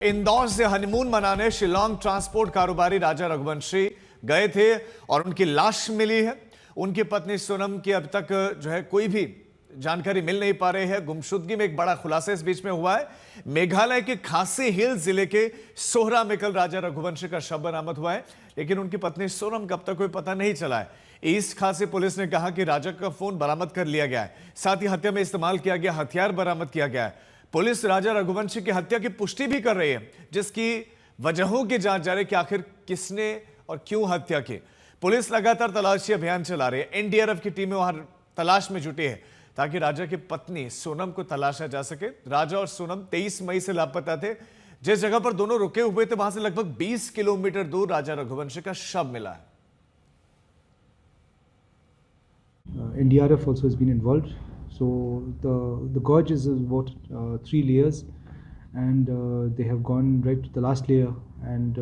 इंदौर से हनीमून मनाने शिलोंग ट्रांसपोर्ट कारोबारी राजा रघुवंशी गए थे और उनकी लाश मिली है। उनकी पत्नी सोनम की अब तक जो है कोई भी जानकारी मिल नहीं पा रही है। गुमशुदगी में एक बड़ा खुलासा इस बीच में हुआ है। मेघालय के खासी हिल्स जिले के सोहरा में कल राजा रघुवंशी का शव बरामद हुआ है, लेकिन उनकी पत्नी सोनम का अब तक कोई पता नहीं चला है। ईस्ट खासी पुलिस ने कहा कि राजा का फोन बरामद कर लिया गया है, साथ ही हत्या में इस्तेमाल किया गया हथियार बरामद किया गया है। पुलिस राजा रघुवंशी की हत्या की पुष्टि भी कर रही है, जिसकी वजहों की जांच जारी कि आखिर किसने और क्यों हत्या की। पुलिस लगातार तलाशी अभियान चला रही है। एनडीआरएफ की टीमें वहां तलाश में जुटी है ताकि राजा की पत्नी सोनम को तलाशा जा सके। राजा और सोनम 23 मई से लापता थे। जिस जगह पर दोनों रुके हुए थे वहां से लगभग 20 किलोमीटर दूर राजा रघुवंशी का शव मिला है। NDRF also has been involved. So the gorge is about 3 layers, and they have gone right to the last layer, and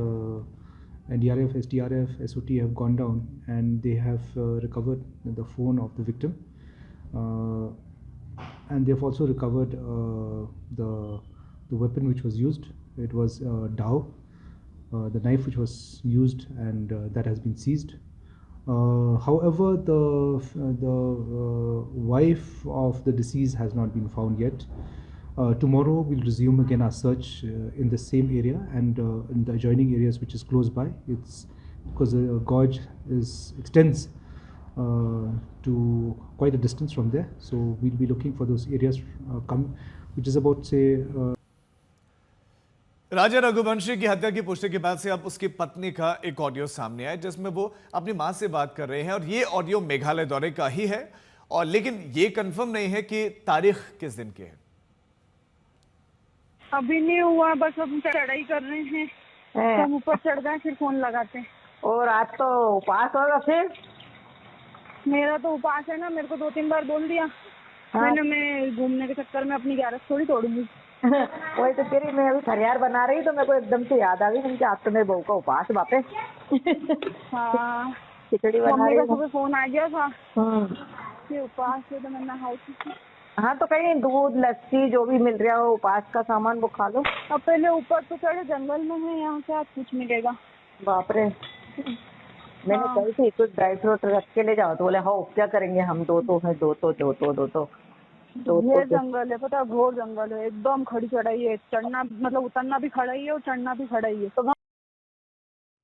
NDRF, SDRF, SOT have gone down, and they have recovered the phone of the victim, and they have also recovered the weapon which was used. It was dao, the knife which was used, and that has been seized. However, the wife of the deceased has not been found yet. Tomorrow we'll resume again our search in the same area and in the adjoining areas which is close by. It's because the gorge extends to quite a distance from there, so we'll be looking for those areas which is about say. राजा रघुवंशी की हत्या की पुष्टि के बाद से अब उसकी पत्नी का एक ऑडियो सामने आया, जिसमें वो अपनी मां से बात कर रहे हैं और ये ऑडियो मेघालय दौरे का ही है, और लेकिन ये कंफर्म नहीं है कि तारीख किस दिन की है। अभी नहीं हुआ, बस हम चढ़ाई कर रहे हैं, हम ऊपर चढ़ गए फिर फोन लगाते हैं। और आज तो उपवास होगा फिर? मेरा तो उपवास है ना, मेरे को 2-3 बार बोल दिया। हाँ। मैं घूमने के चक्कर में अपनी ग्यारह थोड़ी तोड़ूंगी। वही तो कह रही, मैं अभी फरियार बना रही तो मेरे को एकदम से याद आ गई कि आज तो मेरे बहू का उपवास बापे। हाँ, खिचड़ी बना मम्मी रही का हूँ। सुबह फोन आ गया था कि उपवास है, तो मैं नहाई थी। हाँ तो कहीं दूध लस्सी जो भी मिल रहा हो उपवास का सामान वो खा लो। अब पहले ऊपर तो चढ़े, जंगल में है, यहाँ से आज कुछ मिलेगा। बाप रे, मैंने कही थी कुछ ड्राई फ्रूट रख के ले जाओ, तो बोले हाँ क्या करेंगे हम, दो ये जंगल है, पता है, घोर जंगल है, एकदम खड़ी चढ़ाई है। चढ़ना मतलब उतरना भी खड़ा ही है और चढ़ना भी खड़ा ही है। तो